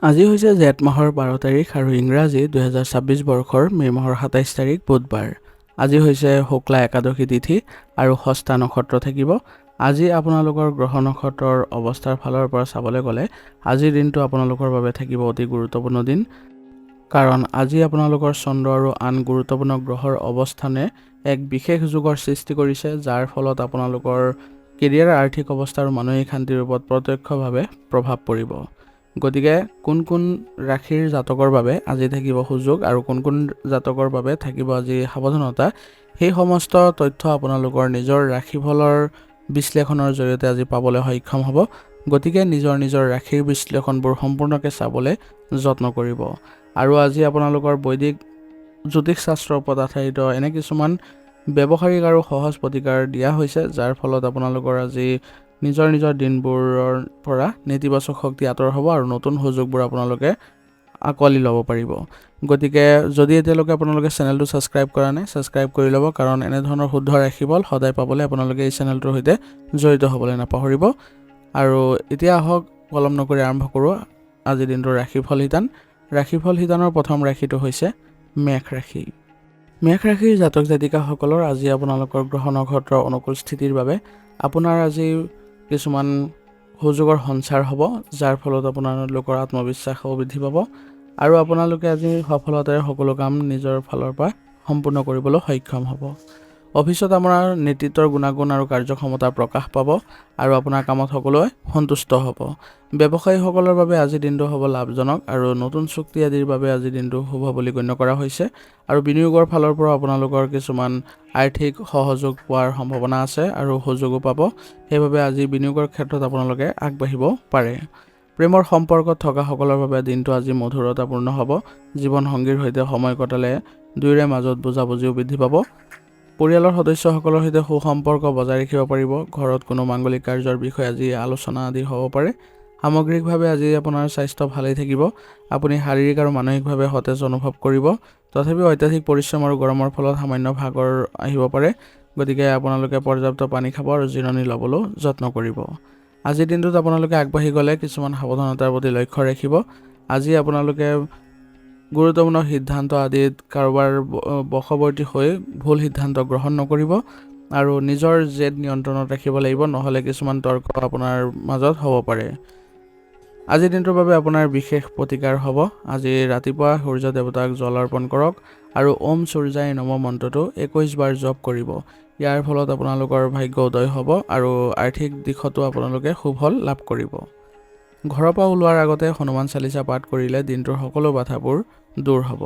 আজি হৈছে জেঠ মাহৰ 12 তাৰিখ আৰু ইংৰাজী 2026 বৰ্ষৰ মে' মাহৰ 27 তাৰিখ বুধবাৰ। আজি হৈছে শুক্লা একাদশী তিথি আৰু ষষ্ঠা নক্ষত্ৰ থাকিব। আজি আপোনালোকৰ গ্ৰহ নক্ষত্ৰৰ অৱস্থাৰ ফালৰ পৰা চাবলৈ গ'লে আজিৰ দিনটো আপোনালোকৰ বাবে থাকিব অতি গুৰুত্বপূৰ্ণ দিন। কাৰণ আজি আপোনালোকৰ চন্দ্ৰ আৰু আন গুৰুত্বপূৰ্ণ গ্ৰহৰ অৱস্থানে এক বিশেষ যোগৰ সৃষ্টি কৰিছে, যাৰ ফলত আপোনালোকৰ কেৰিয়াৰ, আৰ্থিক অৱস্থা আৰু মানসিক শান্তিৰ ওপৰত প্ৰত্যক্ষভাৱে প্ৰভাৱ পৰিব। গতিকে কোন কোন ৰাশিৰ জাতকৰ বাবে আজি থাকিব সুযোগ আৰু কোন কোন জাতকৰ বাবে থাকিব আজি সাৱধানতা, সেই সমস্ত তথ্য আপোনালোকৰ নিজৰ ৰাশিফলৰ বিশ্লেষণৰ জৰিয়তে আজি পাবলৈ সক্ষম হ'ব। গতিকে নিজৰ ৰাশিৰ বিশ্লেষণবোৰ সম্পূৰ্ণকৈ চাবলৈ যত্ন কৰিব। আৰু আজি আপোনালোকৰ বৈদিক জ্যোতিষ শাস্ত্ৰৰ ওপৰত আধাৰিত এনে কিছুমান ব্যৱহাৰিক আৰু সহজ প্ৰতিকাৰ দিয়া হৈছে, যাৰ ফলত আপোনালোকৰ আজি নিজৰ দিনবোৰৰ পৰা নেতিবাচক শক্তি আঁতৰ হ'ব আৰু নতুন সুযোগবোৰ আপোনালোকে আঁকোৱালি ল'ব পাৰিব। গতিকে যদি এতিয়ালৈকে আপোনালোকে চেনেলটো ছাবস্ক্ৰাইব কৰা নাই, ছাবস্ক্ৰাইব কৰি ল'ব, কাৰণ এনেধৰণৰ শুদ্ধ ৰাশিফল সদায় পাবলৈ আপোনালোকে এই চেনেলটোৰ সৈতে জড়িত হ'বলৈ নাপাহৰিব। আৰু এতিয়া আহক পলম নকৰি আৰম্ভ কৰোঁ আজিৰ দিনটোৰ ৰাশিফল শিতানৰ প্ৰথম ৰাশিটো হৈছে মেষ ৰাশি। মেষ ৰাশিৰ জাতক জাতিকাসকলৰ আজি আপোনালোকৰ গ্ৰহ নক্ষত্ৰৰ অনুকূল স্থিতিৰ বাবে আপোনাৰ আজি কিছুমান সুযোগৰ সঞ্চাৰ হ'ব, যাৰ ফলত আপোনালোকৰ আত্মবিশ্বাসো বৃদ্ধি পাব আৰু আপোনালোকে আজি সফলতাৰে সকলো কাম নিজৰ ফালৰ পৰা সম্পূৰ্ণ কৰিবলৈ সক্ষম হ'ব। অফিচত আপোনাৰ নেতৃত্বৰ গুণাগুণ আৰু কাৰ্যক্ষমতা প্ৰকাশ পাব আৰু আপোনাৰ কামত সকলোৱে সন্তুষ্ট হ'ব। ব্যৱসায়ীসকলৰ বাবে আজিৰ দিনটো হ'ব লাভজনক আৰু নতুন চুক্তি আদিৰ বাবে আজিৰ দিনটো শুভ বুলি গণ্য কৰা হৈছে। আৰু বিনিয়োগৰ ফালৰ পৰা আপোনালোকৰ কিছুমান আৰ্থিক সহযোগ পোৱাৰ সম্ভাৱনা আছে আৰু সুযোগো পাব। সেইবাবে আজি বিনিয়োগৰ ক্ষেত্ৰত আপোনালোকে আগবাঢ়িব পাৰে। প্ৰেমৰ সম্পৰ্কত থকাসকলৰ বাবে দিনটো আজি মধুৰতাপূৰ্ণ হ'ব। জীৱনসংগীৰ সৈতে সময় কটালে দুয়োৰে মাজত বুজাবুজিও বৃদ্ধি পাব। পৰিয়ালৰ সদস্যসকলৰ সৈতে সুসম্পৰ্ক বজাই ৰাখিব পাৰিব। ঘৰত কোনো মাংগলিক কাৰ্যৰ বিষয়ে আজি আলোচনা আদি হ'ব পাৰে। সামগ্ৰিকভাৱে আজি আপোনাৰ স্বাস্থ্য ভালেই থাকিব। আপুনি শাৰীৰিক আৰু মানসিকভাৱে সতেজ অনুভৱ কৰিব। তথাপিও অত্যাধিক পৰিশ্ৰম আৰু গৰমৰ ফলত সামান্য ভাগৰ আহিব পাৰে। গতিকে আপোনালোকে পৰ্যাপ্ত পানী খাব আৰু জিৰণি ল'বলৈও যত্ন কৰিব। আজিৰ দিনটোত আপোনালোকে আগবাঢ়ি গ'লে কিছুমান সাৱধানতাৰ প্ৰতি লক্ষ্য ৰাখিব। আজি আপোনালোকে গুৰুত্বপূৰ্ণ সিদ্ধান্ত আদিত কাৰোবাৰ বশৱৰ্তী হৈ ভুল সিদ্ধান্ত গ্ৰহণ নকৰিব আৰু নিজৰ জেদ নিয়ন্ত্ৰণত ৰাখিব লাগিব, নহ'লে কিছুমান তৰ্ক আপোনাৰ মাজত হ'ব পাৰে। আজিৰ দিনটোৰ বাবে আপোনাৰ বিশেষ প্ৰতিকাৰ হ'ব। আজি ৰাতিপুৱা সূৰ্য দেৱতাক জল অৰ্পণ কৰক আৰু ওম সূৰ্যায় নম মন্ত্ৰটো 21 বাৰ জপ কৰিব। ইয়াৰ ফলত আপোনালোকৰ ভাগ্য উদয় হ'ব আৰু আৰ্থিক দিশতো আপোনালোকে সুফল লাভ কৰিব। ঘৰৰ পৰা ওলোৱাৰ আগতে হনুমান চালিচা পাঠ কৰিলে দিনটোৰ সকলো বাধাবোৰ দূৰ হ'ব।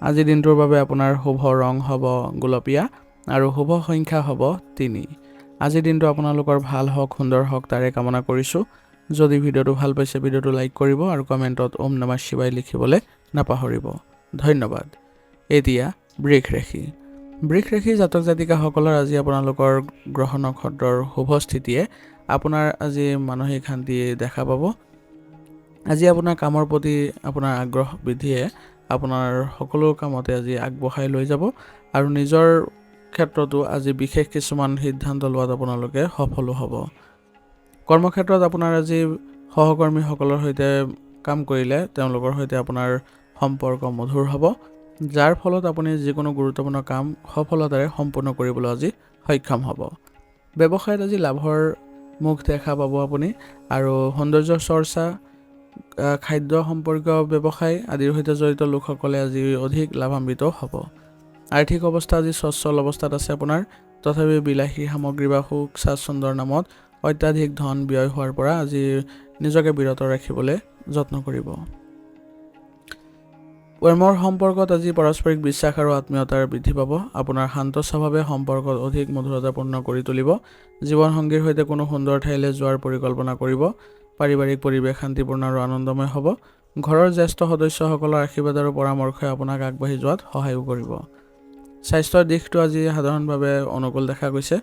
আজিৰ দিনটোৰ বাবে আপোনাৰ শুভ ৰং হ'ব গুলপীয়া আৰু শুভ সংখ্যা হ'ব 3। আজিৰ দিনটো আপোনালোকৰ ভাল হওক, সুন্দৰ হওক, তাৰে কামনা কৰিছোঁ। যদি ভিডিঅ'টো ভাল পাইছে ভিডিঅ'টো লাইক কৰিব আৰু কমেণ্টত ওম নমঃ শিৱায় লিখিবলৈ নাপাহৰিব। ধন্যবাদ। এতিয়া বৃষ ৰাশি জাতক জাতিকাসকলৰ আজি আপোনালোকৰ গ্ৰহ নক্ষত্ৰৰ শুভ স্থিতিয়ে আপোনাৰ আজি মানসিক শান্তি দেখা পাব। আজি আপোনাৰ কামৰ প্ৰতি আপোনাৰ আগ্ৰহ বৃদ্ধিয়ে আপোনাৰ সকলো কামতে আজি আগবঢ়াই লৈ যাব আৰু নিজৰ ক্ষেত্ৰতো আজি বিশেষ কিছুমান সিদ্ধান্ত লোৱাত আপোনালোকে সফলো হ'ব। কৰ্মক্ষেত্ৰত আপোনাৰ আজি সহকৰ্মীসকলৰ সৈতে কাম কৰিলে তেওঁলোকৰ সৈতে আপোনাৰ সম্পৰ্ক মধুৰ হ'ব, যাৰ ফলত আপুনি যিকোনো গুৰুত্বপূৰ্ণ কাম সফলতাৰে সম্পূৰ্ণ কৰিবলৈ আজি সক্ষম হ'ব। ব্যৱসায়ত আজি লাভৰ মুখ দেখা পাব আপুনি আৰু সৌন্দৰ্য চৰ্চা, খাদ্য সম্পৰ্কীয় ব্যৱসায় আদিৰ সৈতে জড়িত লোকসকলে আজি অধিক লাভান্বিত হ'ব। আৰ্থিক অৱস্থা আজি সচ্ছল অৱস্থাত আছে আপোনাৰ, তথাপি বিলাসী সামগ্ৰী বা সুখ স্বাচ্ছন্দ্যৰ নামত অত্যাধিক ধন ব্যয় হোৱাৰ পৰা আজি নিজকে বিৰত ৰাখিবলৈ যত্ন কৰিব। প্ৰেমৰ সম্পৰ্কত আজি পাৰস্পৰিক বিশ্বাস আৰু আত্মীয়তাৰ বৃদ্ধি পাব। আপোনাৰ শান্ত স্বভাৱে সম্পৰ্কত অধিক মধুৰতাপূৰ্ণ কৰি তুলিব। জীৱনসংগীৰ সৈতে কোনো সুন্দৰ ঠাইলৈ যোৱাৰ পৰিকল্পনা কৰিব। পাৰিবাৰিক পৰিৱেশ শান্তিপূৰ্ণ আৰু আনন্দময় হ'ব। ঘৰৰ জ্যেষ্ঠ সদস্যসকলৰ আশীৰ্বাদ আৰু পৰামৰ্শই আপোনাক আগবাঢ়ি যোৱাত সহায়ো কৰিব। স্বাস্থ্যৰ দিশটো আজি সাধাৰণভাৱে অনুকূল দেখা গৈছে।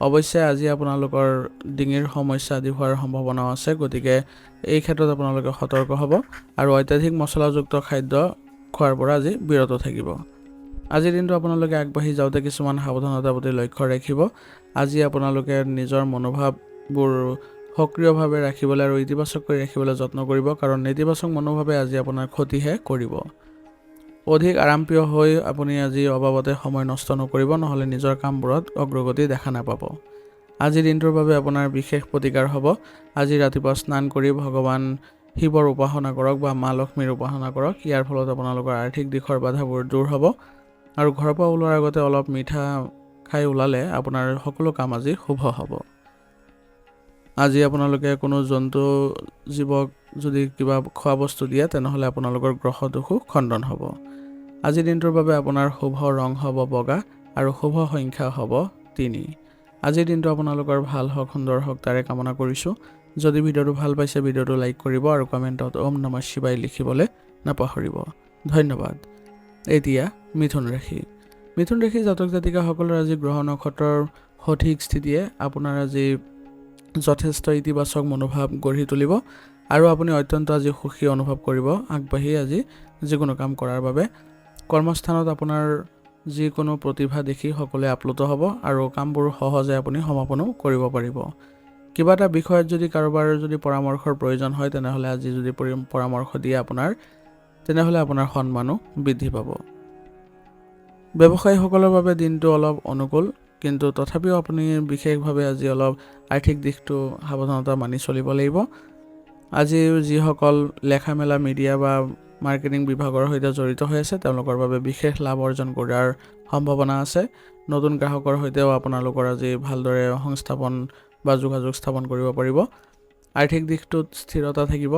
অৱশ্যে আজি আপোনালোকৰ ডিঙিৰ সমস্যা আদি হোৱাৰ সম্ভাৱনাও আছে, গতিকে এই ক্ষেত্ৰত আপোনালোকে সতৰ্ক হ'ব আৰু অত্যাধিক মছলাযুক্ত খাদ্য খোৱাৰ পৰা আজি বিৰত থাকিব। আজিৰ দিনটো আপোনালোকে আগবাঢ়ি যাওঁতে কিছুমান সাৱধানতাৰ প্ৰতি লক্ষ্য ৰাখিব। আজি আপোনালোকে নিজৰ মনোভাৱবোৰ সক্ৰিয়ভাৱে ৰাখিবলৈ আৰু ইতিবাচক কৰি ৰাখিবলৈ যত্ন কৰিব, কাৰণ নেতিবাচক মনোভাৱে আজি আপোনাৰ ক্ষতিহে কৰিব। অধিক আৰামপ্ৰিয় হৈ আপুনি আজি অবাবতে সময় নষ্ট নকৰিব, নহ'লে নিজৰ কামবোৰত অগ্ৰগতি দেখা নাপাব। আজি দিনটোৰ বাবে আপোনাৰ বিশেষ প্ৰতিকাৰ হ'ব। আজি ৰাতিপুৱা স্নান কৰি ভগৱান শিৱৰ উপাসনা কৰক বা মা লক্ষ্মীৰ উপাসনা কৰক। ইয়াৰ ফলত আপোনালোকৰ আৰ্থিক দিশৰ বাধাবোৰ দূৰ হ'ব আৰু ঘৰৰ পৰা ওলোৱাৰ আগতে অলপ মিঠা খাই ওলালে আপোনাৰ সকলো কাম আজি শুভ হ'ব। আজি আপোনালোকে কোনো জন্তু জীৱক যদি কিবা খোৱা বস্তু দিয়ে তেনেহ'লে আপোনালোকৰ গ্ৰহ দোষো খণ্ডন হ'ব। আজিৰ দিনটোৰ বাবে আপোনাৰ শুভ ৰং হ'ব বগা আৰু শুভ সংখ্যা হ'ব 3। আজিৰ দিনটো আপোনালোকৰ ভাল হওক, সুন্দৰ হওক তাৰে কামনা কৰিছোঁ। যদি ভিডিঅ'টো ভাল পাইছে ভিডিঅ'টো লাইক কৰিব আৰু কমেণ্টত ওম নমঃ শিৱায় লিখিবলৈ নাপাহৰিব। ধন্যবাদ। এতিয়া মিথুন ৰাশি। মিথুন ৰাশি জাতক জাতিকাসকলৰ আজি গ্ৰহ নক্ষত্ৰৰ সঠিক স্থিতিয়ে আপোনাৰ আজি যথেষ্ট ইতিবাচক মনোভাৱ গঢ়ি তুলিব আৰু আপুনি অত্যন্ত আজি সুখী অনুভৱ কৰিব আগবাঢ়ি আজি যিকোনো কাম কৰাৰ বাবে। কৰ্মস্থানত আপোনাৰ যিকোনো প্ৰতিভা দেখি সকলোৱে আপ্লুত হ'ব আৰু কামবোৰ সহজে আপুনি সমাপনো কৰিব পাৰিব। কিবা এটা বিষয়ত যদি কাৰোবাৰ যদি পৰামৰ্শৰ প্ৰয়োজন হয় তেনেহ'লে আজি যদি পৰামৰ্শ দিয়ে তেনেহ'লে আপোনাৰ সন্মানো বৃদ্ধি পাব। ব্যৱসায়ীসকলৰ বাবে দিনটো অলপ অনুকূল, কিন্তু তথাপিও আপুনি বিশেষভাৱে আজি অলপ আৰ্থিক দিশটো সাৱধানতা মানি চলিব লাগিব। আজি যিসকল লেখা মেলা মিডিয়া বা মাৰ্কেটিং বিভাগৰ সৈতে জড়িত হৈ আছে তেওঁলোকৰ বাবে বিশেষ লাভ অৰ্জন কৰাৰ সম্ভাৱনা আছে। নতুন গ্ৰাহকৰ সৈতেও আপোনালোকৰ আজি ভালদৰে সংস্থাপন বা যোগাযোগ স্থাপন কৰিব পাৰিব। আৰ্থিক দিশটোত স্থিৰতা থাকিব।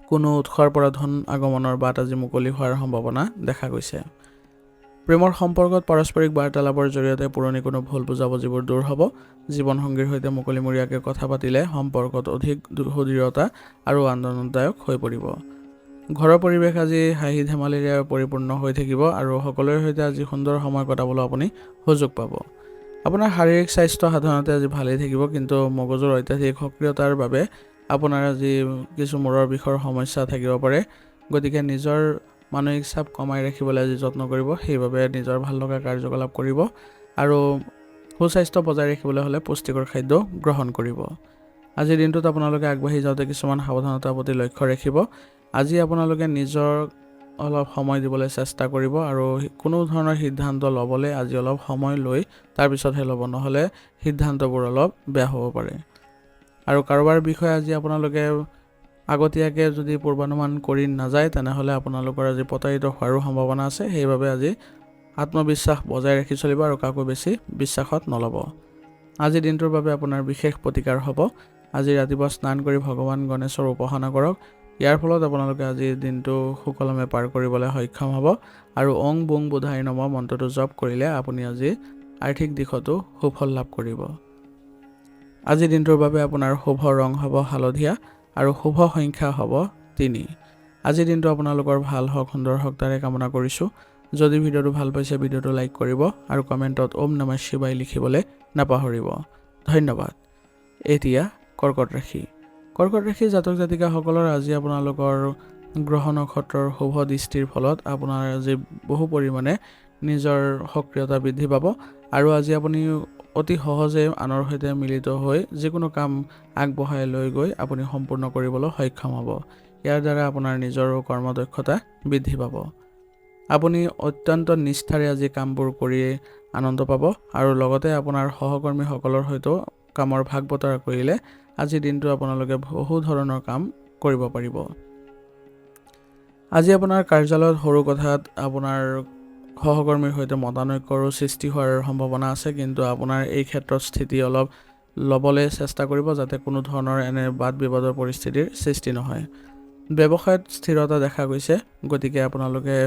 কোনো উৎসৰ পৰা ধন আগমনৰ বাট আজি মুকলি হোৱাৰ সম্ভাৱনা দেখা গৈছে। প্ৰেমৰ সম্পৰ্কত পাৰস্পৰিক বাৰ্তালাপৰ জৰিয়তে পুৰণি কোনো ভুল বুজাবুজিবোৰ দূৰ হ'ব। জীৱনসংগীৰ সৈতে মুকলিমূৰীয়াকৈ কথা পাতিলে সম্পৰ্কত অধিক সুদৃঢ়তা আৰু আনন্দদায়ক হৈ পৰিব। ঘৰৰ পৰিৱেশ আজি হাঁহি ধেমালিৰে পৰিপূৰ্ণ হৈ থাকিব আৰু সকলোৰে সৈতে আজি সুন্দৰ সময় কটাবলৈ আপুনি সুযোগ পাব। আপোনাৰ শাৰীৰিক স্বাস্থ্য সাধাৰণতে আজি ভালেই থাকিব, কিন্তু মগজুৰ অত্যাধিক সক্ৰিয়তাৰ বাবে আপোনাৰ আজি কিছু মূৰৰ বিষৰ সমস্যা থাকিব পাৰে। গতিকে নিজৰ মানসিক চাপ কমাই ৰাখিবলৈ আজি যত্ন কৰিব। সেইবাবে নিজৰ ভাল লগা কাৰ্যকলাপ কৰিব আৰু সুস্বাস্থ্য বজাই ৰাখিবলৈ হ'লে পুষ্টিকৰ খাদ্য গ্ৰহণ কৰিব। আজিৰ দিনটোত আপোনালোকে আগবাঢ়ি যাওঁতে কিছুমান সাৱধানতাৰ প্ৰতি লক্ষ্য ৰাখিব। আজি আপোনালোকে নিজৰ অলপ সময় দিবলৈ চেষ্টা কৰিব আৰু কোনো ধৰণৰ সিদ্ধান্ত ল'বলৈ আজি অলপ সময় লৈ তাৰপিছতহে ল'ব, নহ'লে সিদ্ধান্তবোৰ অলপ বেয়া হ'ব পাৰে। আৰু কাৰোবাৰ বিষয়ে আজি আপোনালোকে আগতীয়াকৈ যদি পূৰ্বানুমান কৰি নাযায় তেনেহ'লে আপোনালোকৰ আজি প্ৰতাৰিত হোৱাৰো সম্ভাৱনা আছে। সেইবাবে আজি আত্মবিশ্বাস বজাই ৰাখি চলিব আৰু কাকো বেছি বিশ্বাসত নল'ব। আজিৰ দিনটোৰ বাবে আপোনাৰ বিশেষ প্ৰতিকাৰ হ'ব। আজি ৰাতিপুৱা স্নান কৰি ভগৱান গণেশৰ উপাসনা কৰক। ইয়াৰ ফলত আপোনালোকে আজিৰ দিনটো সুকলমে পাৰ কৰিবলৈ সক্ষম হ'ব আৰু ওং বুং বুধাই নমঃ মন্ত্ৰটো জপ কৰিলে আপুনি আজি আৰ্থিক দিশতো সুফল লাভ কৰিব। আজিৰ দিনটোৰ বাবে আপোনাৰ শুভ ৰং হ'ব হালধীয়া আৰু শুভ সংখ্যা হ'ব 3। আজিৰ দিনটো আপোনালোকৰ ভাল হওক, সুন্দৰ হওক তাৰে কামনা কৰিছোঁ। যদি ভিডিঅ'টো ভাল পাইছে ভিডিঅ'টো লাইক কৰিব আৰু কমেণ্টত ওম নমঃ শিৱায় লিখিবলৈ নাপাহৰিব। ধন্যবাদ। এতিয়া কৰ্কট ৰাশি। কৰ্কট ৰাশি জাতক জাতিকাসকলৰ আজি আপোনালোকৰ গ্ৰহ নক্ষত্ৰৰ শুভ দৃষ্টিৰ ফলত আপোনাৰ আজি বহু পৰিমাণে নিজৰ সক্ৰিয়তা বৃদ্ধি পাব আৰু আজি আপুনি অতি সহজে আনৰ সৈতে মিলিত হৈ যিকোনো কাম আগবঢ়াই লৈ গৈ আপুনি সম্পূৰ্ণ কৰিবলৈ সক্ষম হ'ব। ইয়াৰ দ্বাৰা আপোনাৰ নিজৰো কৰ্মদক্ষতা বৃদ্ধি পাব। আপুনি অত্যন্ত নিষ্ঠাৰে আজি কামবোৰ কৰি আনন্দ পাব আৰু লগতে আপোনাৰ সহকৰ্মীসকলৰ সৈতেও কামৰ ভাগ বতৰা কৰিলে আজিৰ দিনটো আপোনালোকে বহু ধৰণৰ কাম কৰিব পাৰিব। আজি আপোনাৰ কাৰ্যালয়ত সৰু কথাত আপোনাৰ সহকৰ্মীৰ সৈতে মতানৈক্যৰো সৃষ্টি হোৱাৰ সম্ভাৱনা আছে, কিন্তু আপোনাৰ এই ক্ষেত্ৰত স্থিতি অলপ ল'বলৈ চেষ্টা কৰিব যাতে কোনো ধৰণৰ এনে বাদ বিবাদৰ পৰিস্থিতিৰ সৃষ্টি নহয়। ব্যৱসায়ত স্থিৰতা দেখা গৈছে, গতিকে আপোনালোকে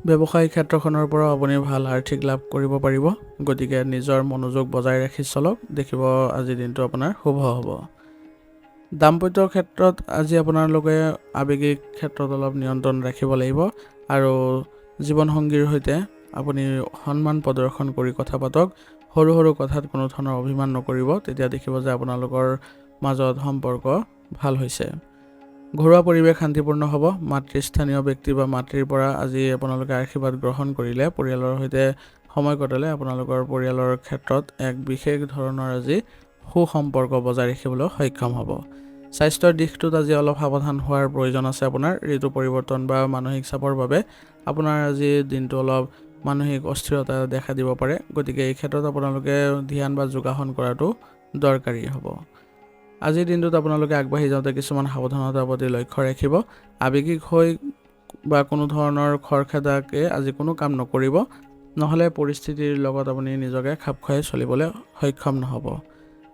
ব্যৱসায়িক ক্ষেত্ৰখনৰ পৰাও আপুনি ভাল আৰ্থিক লাভ কৰিব পাৰিব। গতিকে নিজৰ মনোযোগ বজাই ৰাখি চলক, দেখিব আজিৰ দিনটো আপোনাৰ শুভ হ'ব। দাম্পত্যৰ ক্ষেত্ৰত আজি আপোনালোকে আৱেগিক ক্ষেত্ৰত অলপ নিয়ন্ত্ৰণ ৰাখিব লাগিব আৰু জীৱনসংগীৰ সৈতে আপুনি সন্মান প্ৰদৰ্শন কৰি কথা পাতক। সৰু সৰু কথাত কোনো ধৰণৰ অভিমান নকৰিব, তেতিয়া দেখিব যে আপোনালোকৰ মাজত সম্পৰ্ক ভাল হৈছে। ঘৰুৱা পৰিৱেশ শান্তিপূৰ্ণ হ'ব। মাতৃস্থানীয় ব্যক্তি বা মাতৃৰ পৰা আজি আপোনালোকে আশীৰ্বাদ গ্ৰহণ কৰিলে, পৰিয়ালৰ সৈতে সময় কটালে আপোনালোকৰ পৰিয়ালৰ ক্ষেত্ৰত এক বিশেষ ধৰণৰ আজি সুসম্পৰ্ক বজাই ৰাখিবলৈ সক্ষম হ'ব। স্বাস্থ্যৰ দিশটোত আজি অলপ সাৱধান হোৱাৰ প্ৰয়োজন আছে আপোনাৰ। ঋতু পৰিৱৰ্তন বা মানসিক চাপৰ বাবে আপোনাৰ আজি দিনটো অলপ মানসিক অস্থিৰতা দেখা দিব পাৰে। গতিকে এই ক্ষেত্ৰত আপোনালোকে ধ্যান বা যোগাসন কৰাটো দৰকাৰী হ'ব। আজিৰ দিনটোত আপোনালোকে আগবাঢ়ি যাওঁতে কিছুমান সাৱধানতাৰ প্ৰতি লক্ষ্য ৰাখিব। আৱেগিক হৈ বা কোনো ধৰণৰ খৰখেদাকৈ আজি কোনো কাম নকৰিব, নহ'লে পৰিস্থিতিৰ লগত আপুনি নিজকে খাপ খুৱাই চলিবলৈ সক্ষম নহ'ব।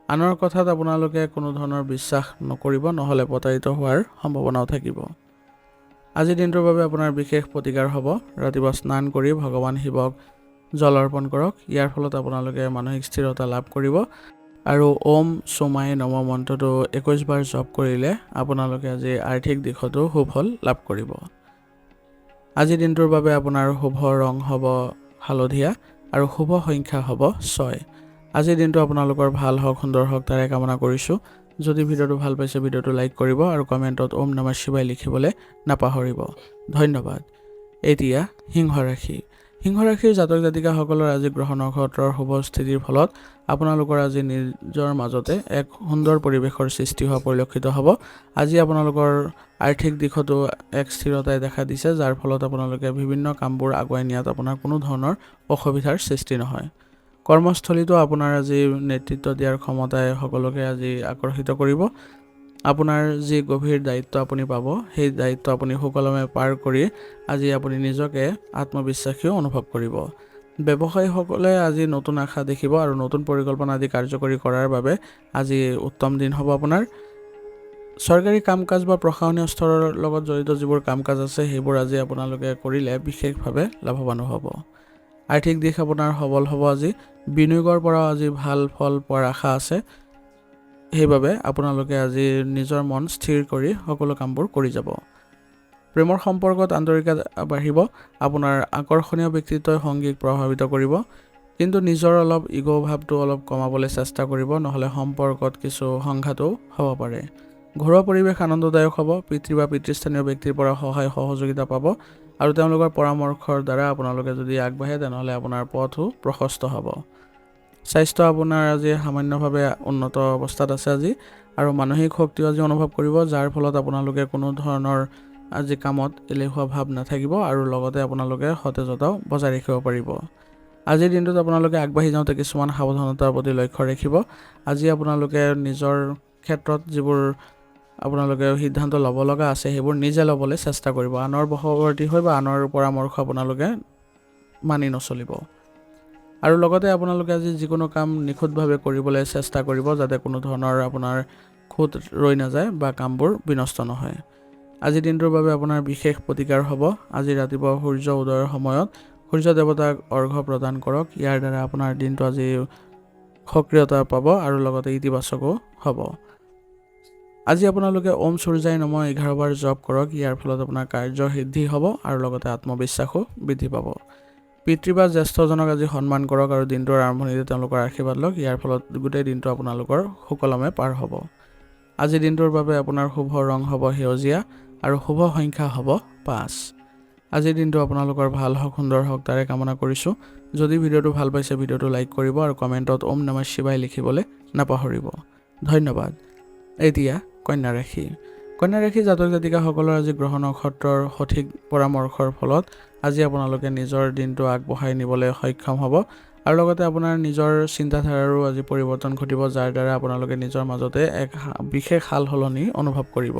আনৰ কথাত আপোনালোকে কোনো ধৰণৰ বিশ্বাস নকৰিব, নহ'লে প্ৰতাৰিত হোৱাৰ সম্ভাৱনাও থাকিব। আজিৰ দিনটোৰ বাবে আপোনাৰ বিশেষ প্ৰতিকাৰ হ'ব। ৰাতিপুৱা স্নান কৰি ভগৱান শিৱক জল অৰ্পণ কৰক। ইয়াৰ ফলত আপোনালোকে মানসিক স্থিৰতা লাভ কৰিব। আৰু ওম সোমাই নম মন্ত্ৰটো 21 বাৰ জপ কৰিলে আপোনালোকে আজি আৰ্থিক দিশতো সুফল লাভ কৰিব। আজিৰ দিনটোৰ বাবে আপোনাৰ শুভ ৰং হ'ব হালধীয়া আৰু শুভ সংখ্যা হ'ব 6। আজিৰ দিনটো আপোনালোকৰ ভাল হওক, সুন্দৰ হওক তাৰে কামনা কৰিছোঁ। যদি ভিডিঅ'টো ভাল পাইছে ভিডিঅ'টো লাইক কৰিব আৰু কমেণ্টত ওম নমঃ শিৱায় লিখিবলৈ নাপাহৰিব। ধন্যবাদ। এতিয়া সিংহ ৰাশি। সিংহ ৰাশিৰ জাতক জাতিকাসকলৰ আজি গ্ৰহ নক্ষত্ৰৰ শুভ স্থিতিৰ ফলত আপোনালোকৰ আজি নিজৰ মাজতে এক সুন্দৰ পৰিৱেশৰ সৃষ্টি হোৱা পৰিলক্ষিত হ'ব। আজি আপোনালোকৰ আৰ্থিক দিশতো এক স্থিৰতাই দেখা দিছে, যাৰ ফলত আপোনালোকে বিভিন্ন কামবোৰ আগুৱাই নিয়াত আপোনাৰ কোনো ধৰণৰ অসুবিধাৰ সৃষ্টি নহয়। কৰ্মস্থলীতো আপোনাৰ আজি নেতৃত্ব দিয়াৰ ক্ষমতাই সকলোকে আজি আকৰ্ষিত কৰিব। আপোনাৰ যি গভীৰ দায়িত্ব আপুনি পাব, সেই দায়িত্ব আপুনি সুকলমে পাৰ কৰি আজি আপুনি নিজকে আত্মবিশ্বাসীও অনুভৱ কৰিব। ব্যৱসায়ীসকলে আজি নতুন আশা দেখিব আৰু নতুন পৰিকল্পনা আদি কাৰ্যকৰী কৰাৰ বাবে আজি উত্তম দিন হ'ব আপোনাৰ। চৰকাৰী কাম কাজ বা প্ৰশাসনীয় স্তৰৰ লগত জড়িত যিবোৰ কাম কাজ আছে সেইবোৰ আজি আপোনালোকে কৰিলে বিশেষভাৱে লাভৱান হ'ব। আৰ্থিক দিশ আপোনাৰ সবল হ'ব। আজি বিনিয়োগৰ পৰা আজি ভাল ফল পোৱাৰ আশা আছে। সেইবাবে আপোনালোকে আজি নিজৰ মন স্থিৰ কৰি সকলো কামবোৰ কৰি যাব। প্ৰেমৰ সম্পৰ্কত আন্তৰিকতা বাঢ়িব। আপোনাৰ আকৰ্ষণীয় ব্যক্তিত্বই সংগীক প্ৰভাৱিত কৰিব, কিন্তু নিজৰ অলপ ইগ' ভাৱটো অলপ কমাবলৈ চেষ্টা কৰিব, নহ'লে সম্পৰ্কত কিছু সংঘাতো হ'ব পাৰে। ঘৰুৱা পৰিৱেশ আনন্দদায়ক হ'ব। পিতৃ বা পিতৃস্থানীয় ব্যক্তিৰ পৰা সহায় সহযোগিতা পাব আৰু তেওঁলোকৰ পৰামৰ্শৰ দ্বাৰা আপোনালোকে যদি আগবাঢ়ে তেনেহ'লে আপোনাৰ পথো প্ৰশস্ত হ'ব। স্বাস্থ্য আপোনাৰ আজি সামান্যভাৱে উন্নত অৱস্থাত আছে আজি, আৰু মানসিক শক্তিও আজি অনুভৱ কৰিব, যাৰ ফলত আপোনালোকে কোনো ধৰণৰ আজি কামত এলেহুৱা ভাৱ নাথাকিব আৰু লগতে আপোনালোকে সতেজতাও বজাই ৰাখিব পাৰিব। আজিৰ দিনটোত আপোনালোকে আগবাঢ়ি যাওঁতে কিছুমান সাৱধানতাৰ প্ৰতি লক্ষ্য ৰাখিব। আজি আপোনালোকে নিজৰ ক্ষেত্ৰত যিবোৰ আপোনালোকে সিদ্ধান্ত ল'ব লগা আছে সেইবোৰ নিজে ল'বলৈ চেষ্টা কৰিব। আনৰ বশৱৰ্তী হৈ বা আনৰ পৰামৰ্শ আপোনালোকে মানি নচলিব। আৰু লগতে আপোনালোকে আজি যিকোনো কাম নিখুঁতভাৱে কৰিবলৈ চেষ্টা কৰিব, যাতে কোনো ধৰণৰ আপোনাৰ খুঁত ৰৈ নাযায় বা কামবোৰ বিনষ্ট নহয়। আজিৰ দিনটোৰ বাবে আপোনাৰ বিশেষ প্ৰতিকাৰ হ'ব। আজি ৰাতিপুৱা সূৰ্য উদয়ৰ সময়ত সূৰ্য দেৱতাক অৰ্ঘ্য প্ৰদান কৰক। ইয়াৰ দ্বাৰা আপোনাৰ দিনটো আজি সক্ৰিয়তা পাব আৰু লগতে ইতিবাচকো হ'ব। আজি আপোনালোকে ওম সূৰ্যায় নমঃ 11 বাৰ জপ কৰক। ইয়াৰ ফলত আপোনাৰ কাৰ্য সিদ্ধি হ'ব আৰু লগতে আত্মবিশ্বাসো বৃদ্ধি পাব। পিতৃ বা জ্যেষ্ঠজনক আজি সন্মান কৰক আৰু দিনটোৰ আৰম্ভণিতে তেওঁলোকৰ আশীৰ্বাদ লওক। ইয়াৰ ফলত গোটেই দিনটো আপোনালোকৰ সুকলমে পাৰ হ'ব। আজিৰ দিনটোৰ বাবে আপোনাৰ শুভ ৰং হ'ব সেউজীয়া আৰু শুভ সংখ্যা হ'ব 5। আজিৰ দিনটো আপোনালোকৰ ভাল হওক, সুন্দৰ হওক তাৰে কামনা কৰিছোঁ। যদি ভিডিঅ'টো ভাল পাইছে ভিডিঅ'টো লাইক কৰিব আৰু কমেণ্টত ওম নমঃ শিৱায় লিখিবলৈ নাপাহৰিব। ধন্যবাদ। এতিয়া কন্যা ৰাশি। কন্যা ৰাশি জাতক জাতিকাসকলৰ আজি গ্ৰহ নক্ষত্ৰৰ সঠিক পৰামৰ্শৰ ফলত আজি আপোনালোকে নিজৰ দিনটো আগবঢ়াই নিবলৈ সক্ষম হ'ব আৰু লগতে আপোনাৰ নিজৰ চিন্তাধাৰাৰো আজি পৰিৱৰ্তন ঘটিব, যাৰ দ্বাৰা আপোনালোকে নিজৰ মাজতে এক বিশেষ সাল সলনি অনুভৱ কৰিব।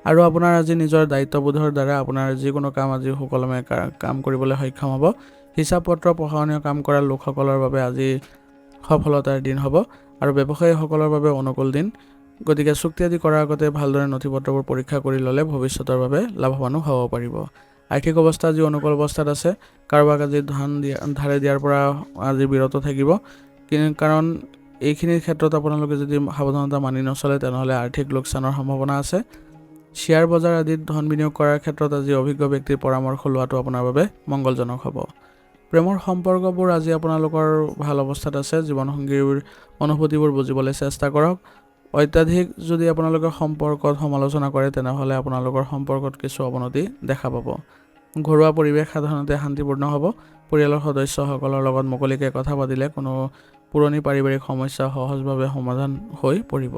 আৰু আপোনাৰ আজি নিজৰ দায়িত্ববোধৰ দ্বাৰা আপোনাৰ যিকোনো কাম আজি সুকলমে কাম কৰিবলৈ সক্ষম হ'ব। হিচাপ পত্ৰ প্ৰশাসনীয় কাম কৰা লোকসকলৰ বাবে আজি সফলতাৰ দিন হ'ব আৰু ব্যৱসায়ীসকলৰ বাবে অনুকূল দিন। গতিকে চুক্তি আদি কৰাৰ আগতে ভালদৰে নথি পত্ৰবোৰ পৰীক্ষা কৰি ল'লে ভৱিষ্যতৰ বাবে লাভৱানো হ'ব পাৰিব। আৰ্থিক অৱস্থা আজি অনুকূল অৱস্থাত আছে। কাৰোবাক আজি ধাৰে দিয়াৰ পৰা আজি বিৰত থাকিব, কাৰণ এইখিনিৰ ক্ষেত্ৰত আপোনালোকে যদি সাৱধানতা মানি নচলে তেনেহ'লে আৰ্থিক লোকচানৰ সম্ভাৱনা আছে। শ্বেয়াৰ বজাৰ আদিত ধন বিনিয়োগ কৰাৰ ক্ষেত্ৰত আজি অভিজ্ঞ ব্যক্তিৰ পৰামৰ্শ লোৱাটো আপোনাৰ বাবে মংগলজনক হ'ব। প্ৰেমৰ সম্পৰ্কবোৰ আজি আপোনালোকৰ ভাল অৱস্থাত আছে। জীৱনসংগীৰ অনুভূতিবোৰ বুজিবলৈ চেষ্টা কৰক। অত্যাধিক যদি আপোনালোকে সম্পৰ্কত সমালোচনা কৰে তেনেহ'লে আপোনালোকৰ সম্পৰ্কত কিছু অৱনতি দেখা পাব। ঘৰুৱা পৰিৱেশ সাধাৰণতে শান্তিপূৰ্ণ হ'ব। পৰিয়ালৰ সদস্যসকলৰ লগত মুকলিকৈ কথা পাতিলে কোনো পুৰণি পাৰিবাৰিক সমস্যা সহজভাৱে সমাধান হৈ পৰিব।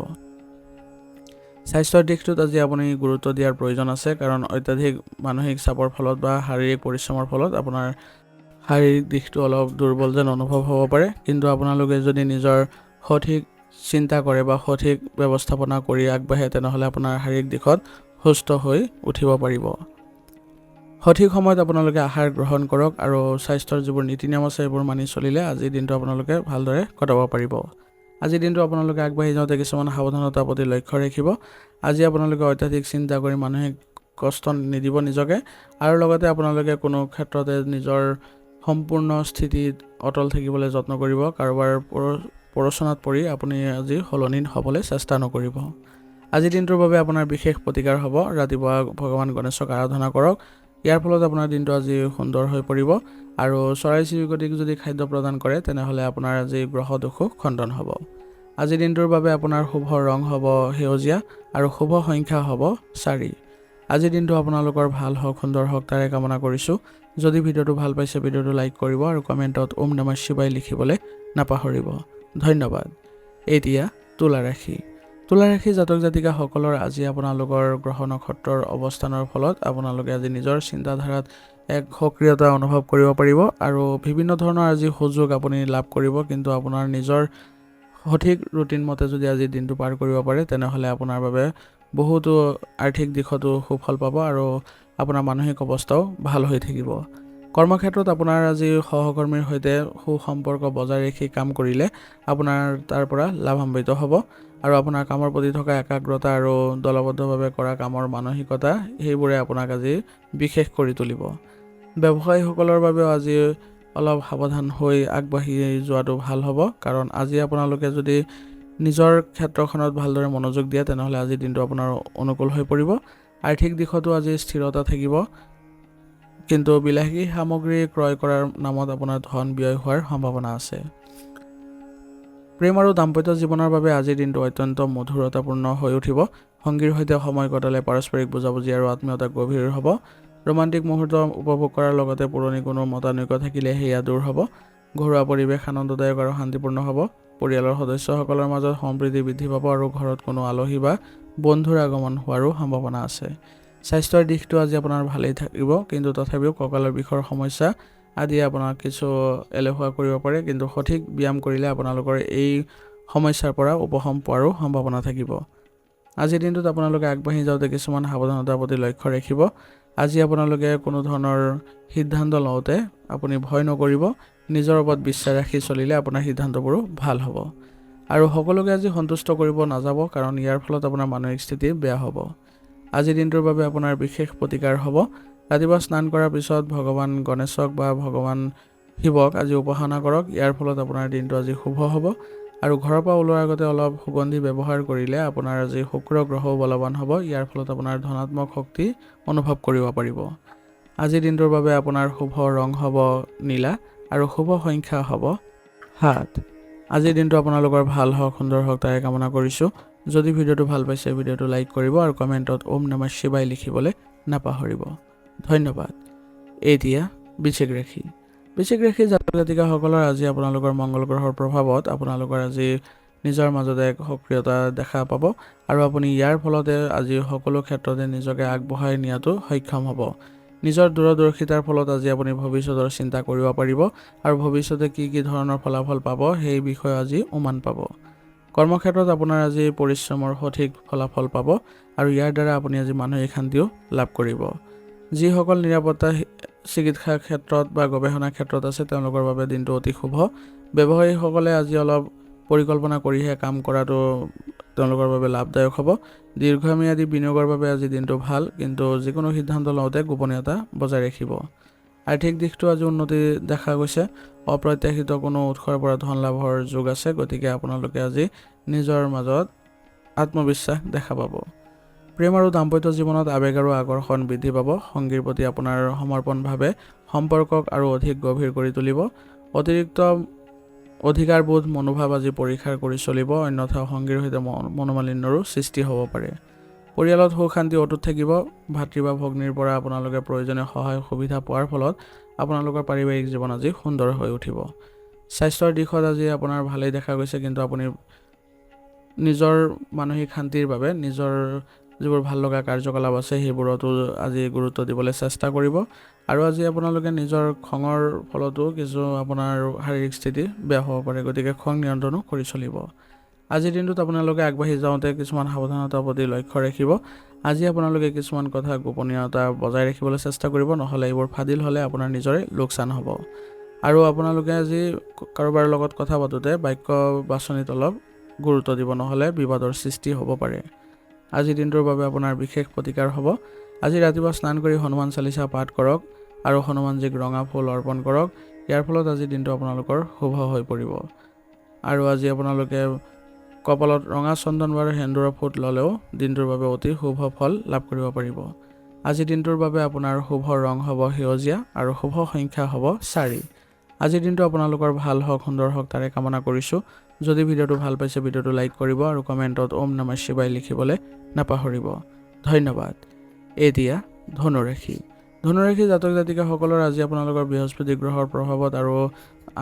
স্বাস্থ্যৰ দিশটোত আজি আপুনি গুৰুত্ব দিয়াৰ প্ৰয়োজন আছে, কাৰণ অত্যাধিক মানসিক চাপৰ ফলত বা শাৰীৰিক পৰিশ্ৰমৰ ফলত আপোনাৰ শাৰীৰিক দিশটো অলপ দুৰ্বল যেন অনুভৱ হ'ব পাৰে। কিন্তু আপোনালোকে যদি নিজৰ সঠিক চিন্তা কৰে বা সঠিক ব্যৱস্থাপনা কৰি আগবাঢ়ে, তেনেহ'লে আপোনাৰ শাৰীৰিক দিশত সুস্থ হৈ উঠিব পাৰিব। সঠিক সময়ত আপোনালোকে আহাৰ গ্ৰহণ কৰক আৰু স্বাস্থ্যৰ যিবোৰ নীতি নিয়ম আছে সেইবোৰ মানি চলিলে আজিৰ দিনটো আপোনালোকে ভালদৰে কটাব পাৰিব। আজিৰ দিনটো আপোনালোকে আগবাঢ়ি যাওঁতে কিছুমান সাৱধানতাৰ প্ৰতি লক্ষ্য ৰাখিব। আজি আপোনালোকে অত্যাধিক চিন্তা কৰি মানসিক কষ্ট নিদিব নিজকে, আৰু লগতে আপোনালোকে কোনো ক্ষেত্ৰতে নিজৰ সম্পূৰ্ণ স্থিতিত অটল থাকিবলৈ যত্ন কৰিব। কাৰোবাৰ প্ৰৰোচনাত পৰি আপুনি আজি সলনি হ'বলৈ চেষ্টা নকৰিব। আজিৰ দিনটোৰ বাবে আপোনাৰ বিশেষ প্ৰতিকাৰ হ'ব। ৰাতিপুৱা ভগৱান গণেশক আৰাধনা কৰক। ইয়াৰ ফলত আপোনাৰ দিনটো আজি সুন্দৰ হৈ পৰিব। আৰু চৰাই চিৰিকটিক যদি খাদ্য প্ৰদান কৰে তেনেহ'লে আপোনাৰ আজি গ্ৰহ দোষো খণ্ডন হ'ব। আজিৰ দিনটোৰ বাবে আপোনাৰ শুভ ৰং হ'ব সেউজীয়া আৰু শুভ সংখ্যা হ'ব 4। আজিৰ দিনটো আপোনালোকৰ ভাল হওক, সুন্দৰ হওক, তাৰে কামনা কৰিছোঁ। যদি ভিডিঅ'টো ভাল পাইছে ভিডিঅ'টো লাইক কৰিব আৰু কমেণ্টত ওম নমঃ শিৱায় লিখিবলৈ নাপাহৰিব। ধন্যবাদ। এতিয়া তুলা ৰাশি। তুলা ৰাশি জাতক জাতিকাসকলৰ আজি আপোনালোকৰ গ্ৰহ নক্ষত্ৰৰ অৱস্থানৰ ফলত আপোনালোকে আজি নিজৰ চিন্তাধাৰাত এক সক্ৰিয়তা অনুভৱ কৰিব পাৰিব আৰু বিভিন্ন ধৰণৰ আজি সুযোগ আপুনি লাভ কৰিব। কিন্তু আপোনাৰ নিজৰ সঠিক ৰুটিন মতে যদি আজি দিনটো পাৰ কৰিব পাৰে তেনেহ'লে আপোনাৰ বাবে বহুতো আৰ্থিক দিশতো সুফল পাব আৰু আপোনাৰ মানসিক অৱস্থাও ভাল হৈ থাকিব। কৰ্মক্ষেত্ৰত আপোনাৰ আজি সহকৰ্মীৰ সৈতে সুসম্পৰ্ক বজাই ৰাখি কাম কৰিলে আপোনাৰ তাৰ পৰা লাভান্বিত হ'ব আৰু আপোনাৰ কামৰ প্ৰতি থকা একাগ্ৰতা আৰু দলবদ্ধভাৱে কৰা কামৰ মানসিকতা সেইবোৰে আপোনাক আজি বিশেষ কৰি তুলিব। ব্যৱসায়ীসকলৰ বাবেও আজি অলপ সাৱধান হৈ আগবাঢ়ি যোৱাটো ভাল হ'ব, কাৰণ আজি আপোনালোকে যদি নিজৰ ক্ষেত্ৰখনত ভালদৰে মনোযোগ দিয়ে তেনেহ'লে আজিৰ দিনটো আপোনাৰ অনুকূল হৈ পৰিব। আৰ্থিক দিশতো আজি স্থিৰতা থাকিব, কিন্তু বিলাসী সামগ্ৰী ক্ৰয় কৰাৰ নামত আপোনাৰ ধন ব্যয় হোৱাৰ সম্ভাৱনা আছে। প্ৰেম আৰু দাম্পত্য জীৱনৰ বাবে আজিৰ দিনটো অত্যন্ত মধুৰতাপূৰ্ণ হৈ উঠিব। সংগীৰ সৈতে সময় কটালে পাৰস্পৰিক বুজাবুজি আৰু আত্মীয়তা গভীৰ হ'ব। ৰোমান্টিক মুহূৰ্ত উপভোগ কৰাৰ লগতে পুৰণি কোনো মতানৈক্য থাকিলে সেয়া দূৰ হ'ব। ঘৰুৱা পৰিৱেশ আনন্দদায়ক আৰু শান্তিপূৰ্ণ হ'ব। পৰিয়ালৰ সদস্যসকলৰ মাজত সম্প্ৰীতি বৃদ্ধি পাব আৰু ঘৰত কোনো আলহী বা বন্ধুৰ আগমন হোৱাৰো সম্ভাৱনা আছে। স্বাস্থ্যৰ দিশটো আজি আপোনাৰ ভালেই থাকিব, কিন্তু তথাপিও কঁকালৰ বিষৰ সমস্যা আদি আপোনাক কিছু এলেহুৱা কৰিব পাৰে। কিন্তু সঠিক ব্যায়াম কৰিলে আপোনালোকৰ এই সমস্যাৰ পৰা উপশম পোৱাৰো সম্ভাৱনা থাকিব। আজিৰ দিনটোত আপোনালোকে আগবাঢ়ি যাওঁতে কিছুমান সাৱধানতাৰ প্ৰতি লক্ষ্য ৰাখিব। আজি আপোনালোকে কোনো ধৰণৰ সিদ্ধান্ত লওঁতে আপুনি ভয় নকৰিব। নিজৰ ওপৰত বিশ্বাস ৰাখি চলিলে আপোনাৰ সিদ্ধান্তবোৰো ভাল হ'ব। আৰু সকলোকে আজি সন্তুষ্ট কৰিব নাযাব, কাৰণ ইয়াৰ ফলত আপোনাৰ মানসিক স্থিতি বেয়া হ'ব। আজিৰ দিনটোৰ বাবে আপোনাৰ বিশেষ প্ৰতিকাৰ হ'ব। ৰাতিপুৱা স্নান কৰাৰ পিছত ভগৱান গণেশক বা ভগৱান শিৱক আজি উপাসনা কৰক। ইয়াৰ ফলত আপোনাৰ দিনটো আজি শুভ হ'ব। আৰু ঘৰৰ পৰা ওলোৱাৰ আগতে অলপ সুগন্ধি ব্যৱহাৰ কৰিলে আপোনাৰ আজি শুক্ৰ গ্ৰহও বলৱান হ'ব। ইয়াৰ ফলত আপোনাৰ ধনাত্মক শক্তি অনুভৱ কৰিব পাৰিব। আজিৰ দিনটোৰ বাবে আপোনাৰ শুভ ৰং হ'ব নীলা আৰু শুভ সংখ্যা হ'ব 7। আজিৰ দিনটো আপোনালোকৰ ভাল হওক, সুন্দৰ হওক, তাৰে কামনা কৰিছোঁ। যদি ভিডিঅ'টো ভাল পাইছে ভিডিঅ'টো লাইক কৰিব আৰু কমেণ্টত ওম নমঃ শিৱায় লিখিবলৈ নাপাহৰিব। ধন্যবাদ। এতিয়া বৃশ্চিক ৰাশি। বৃশ্চিক ৰাশিৰ জাতক জাতিকাসকলৰ আজি আপোনালোকৰ মংগল গ্ৰহৰ প্ৰভাৱত আপোনালোকৰ আজি নিজৰ মাজতে এক সক্ৰিয়তা দেখা পাব আৰু আপুনি ইয়াৰ ফলতে আজি সকলো ক্ষেত্ৰতে নিজকে আগবঢ়াই নিয়াটো সক্ষম হ'ব। নিজৰ দূৰদৰ্শিতাৰ ফলত আজি আপুনি ভৱিষ্যতৰ চিন্তা কৰিব পাৰিব আৰু ভৱিষ্যতে কি কি ধৰণৰ ফলাফল পাব সেই বিষয়ে আজি উমান পাব। কৰ্মক্ষেত্ৰত আপোনাৰ আজি পৰিশ্ৰমৰ সঠিক ফলাফল পাব আৰু ইয়াৰ দ্বাৰা আপুনি আজি মানসিক শান্তিও লাভ কৰিব। যিসকল নিৰাপত্তা চিকিৎসা ক্ষেত্ৰত বা গৱেষণা ক্ষেত্ৰত আছে তেওঁলোকৰ বাবে দিনটো অতি শুভ। ব্যৱসায়ীসকলে আজি অলপ পৰিকল্পনা কৰিহে কাম কৰাটো তেওঁলোকৰ বাবে লাভদায়ক হ'ব। দীৰ্ঘম্যাদী বিনিয়োগৰ বাবে আজি দিনটো ভাল, কিন্তু যিকোনো সিদ্ধান্ত লওঁতে গোপনীয়তা বজাই ৰাখিব। আৰ্থিক দিশটো আজি উন্নতি দেখা গৈছে। অপ্ৰত্যাশিত কোনো উৎসৰ পৰা ধন লাভৰ যোগ আছে, গতিকে আপোনালোকে আজি নিজৰ মাজত আত্মবিশ্বাস দেখা পাব। প্ৰেম আৰু দাম্পত্য জীৱনত আৱেগ আৰু আকৰ্ষণ বৃদ্ধি পাব। সংগীৰ প্ৰতি আপোনাৰ সমৰ্পণভাৱে সম্পৰ্কক আৰু অধিক গভীৰ কৰি তুলিব। অতিৰিক্ত অধিকাৰবোধ মনোভাৱ আজি পৰীক্ষা কৰি চলিব, অন্যথা সংগীৰ সৈতে মনোমালিন্যৰো সৃষ্টি হ'ব পাৰে। পৰিয়ালত সুখ শান্তি অটুট থাকিব। ভাতৃ বা ভগ্নীৰ পৰা আপোনালোকে প্ৰয়োজনীয় সহায় সুবিধা পোৱাৰ ফলত আপোনালোকৰ পাৰিবাৰিক জীৱন আজি সুন্দৰ হৈ উঠিব। স্বাস্থ্যৰ দিশত আজি আপোনাৰ ভালেই দেখা গৈছে, কিন্তু আপুনি নিজৰ মানসিক শান্তিৰ বাবে নিজৰ যিবোৰ ভাল লগা কাৰ্যকলাপ আছে সেইবোৰতো আজি গুৰুত্ব দিবলৈ চেষ্টা কৰিব। আৰু আজি আপোনালোকে নিজৰ খঙৰ ফলতো কিছু আপোনাৰ শাৰীৰিক স্থিতি বেয়া হ'ব পাৰে, গতিকে খং নিয়ন্ত্ৰণো কৰি চলিব। আজিৰ দিনটোত আপোনালোকে আগবাঢ়ি যাওঁতে কিছুমান সাৱধানতাৰ প্ৰতি লক্ষ্য ৰাখিব। আজি আপোনালোকে কিছুমান কথা গোপনীয়তা বজাই ৰাখিবলৈ চেষ্টা কৰিব, নহ'লে এইবোৰ ফাদিল হ'লে আপোনাৰ নিজৰে লোকচান হ'ব। আৰু আপোনালোকে আজি কাৰোবাৰ লগত কথা পাতোঁতে বাক্য বাছনিত অলপ গুৰুত্ব দিব, নহ'লে বিবাদৰ সৃষ্টি হ'ব পাৰে। আজিৰ দিনটোৰ বাবে আপোনাৰ বিশেষ প্ৰতিকাৰ হ'ব। আজি ৰাতিপুৱা স্নান কৰি হনুমান চালিচা পাঠ কৰক আৰু হনুমানজীক ৰঙা ফুল অৰ্পণ কৰক। ইয়াৰ ফলত আজিৰ দিনটো আপোনালোকৰ শুভ হৈ পৰিব। আৰু আজি আপোনালোকে কপালত ৰঙা চন্দন বা সেন্দুৰৰ ফুট ল'লেও দিনটোৰ বাবে অতি শুভ ফল লাভ কৰিব পাৰিব। আজিৰ দিনটোৰ বাবে আপোনাৰ শুভ ৰং হ'ব সেউজীয়া আৰু শুভ সংখ্যা হ'ব 4। আজিৰ দিনটো আপোনালোকৰ ভাল হওক, সুন্দৰ হওক তাৰে কামনা কৰিছোঁ। যদি ভিডিঅ'টো ভাল পাইছে ভিডিঅ'টো লাইক কৰিব আৰু কমেণ্টত ওম নমঃ শিৱায় লিখিবলৈ নাপাহৰিব। ধন্যবাদ। এতিয়া ধনুৰাশি। ধনুৰাশি জাতক জাতিকাসকলৰ আজি আপোনালোকৰ বৃহস্পতি গ্ৰহৰ প্ৰভাৱত আৰু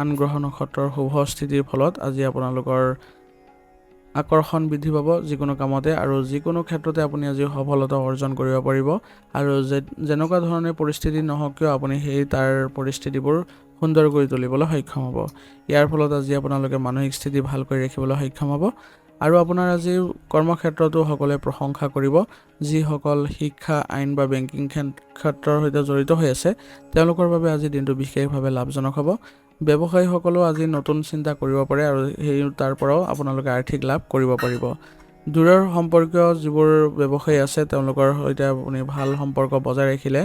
আন গ্ৰহ নক্ষত্ৰৰ শুভ স্থিতিৰ ফলত আজি আপোনালোকৰ আকৰ্ষণ বৃদ্ধি পাব যিকোনো কামতে, আৰু যিকোনো ক্ষেত্ৰতে আপুনি আজি সফলতা অৰ্জন কৰিব পাৰিব। আৰু যেনেকুৱা ধৰণে পৰিস্থিতি নহওক কিয় আপুনি তাৰ পৰিস্থিতিবোৰ সুন্দৰ কৰি তুলিবলৈ সক্ষম হ'ব। ইয়াৰ ফলত আজি আপোনালোকে মানসিক স্থিতি ভাল কৰি ৰাখিবলৈ সক্ষম হ'ব। আৰু আপোনাৰ আজি কৰ্মক্ষেত্ৰতো সকলোৱে প্ৰশংসা কৰিব। যিসকল শিক্ষা, আইন বা বেংকিং ক্ষেত্ৰৰ সৈতে জড়িত হৈ আছে তেওঁলোকৰ বাবে আজি দিনটো বিশেষভাৱে লাভজনক হ'ব। ব্যৱসায়ীসকলেও আজি নতুন চিন্তা কৰিব পাৰে আৰু তাৰ পৰাও আপোনালোকে আৰ্থিক লাভ কৰিব পাৰিব। দূৰৰ সম্পৰ্কীয় যিবোৰ ব্যৱসায়ী আছে তেওঁলোকৰ সৈতে আপুনি ভাল সম্পৰ্ক বজাই ৰাখিলে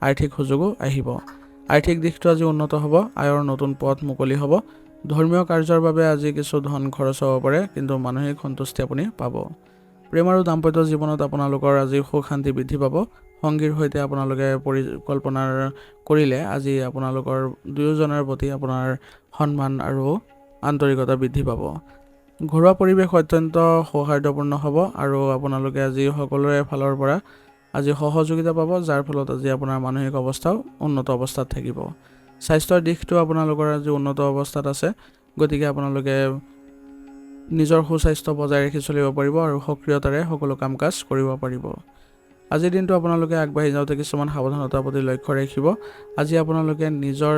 আৰ্থিক সুযোগো আহিব। আৰ্থিক দিশটো আজি উন্নত হ'ব, আয়ৰ নতুন পথ মুকলি হ'ব। ধৰ্মীয় কাৰ্যৰ বাবে আজি কিছু ধন খৰচ হ'ব পাৰে, কিন্তু মানসিক সন্তুষ্টি আপুনি পাব। প্ৰেম আৰু দাম্পত্য জীৱনত আপোনালোকৰ আজি সুখ শান্তি বৃদ্ধি পাব। সংগীৰ সৈতে আপোনালোকে পৰিকল্পনা কৰিলে আজি আপোনালোকৰ দুয়োজনৰ প্ৰতি আপোনাৰ সন্মান আৰু আন্তৰিকতা বৃদ্ধি পাব। ঘৰুৱা পৰিৱেশ অত্যন্ত সৌহাৰ্দ্যপূৰ্ণ হ'ব আৰু আপোনালোকে আজি সকলোৰে ফালৰ পৰা আজি সহযোগিতা পাব, যাৰ ফলত আজি আপোনাৰ মানসিক অৱস্থাও উন্নত অৱস্থাত থাকিব। স্বাস্থ্যৰ দিশটো আপোনালোকৰ আজি উন্নত অৱস্থাত আছে, গতিকে আপোনালোকে নিজৰ সুস্বাস্থ্য বজাই ৰাখি চলিব পাৰিব আৰু সক্ৰিয়তাৰে সকলো কাম কাজ কৰিব পাৰিব। আজিৰ দিনটো আপোনালোকে আগবাঢ়ি যাওঁতে কিছুমান সাৱধানতাৰ প্ৰতি লক্ষ্য ৰাখিব। আজি আপোনালোকে নিজৰ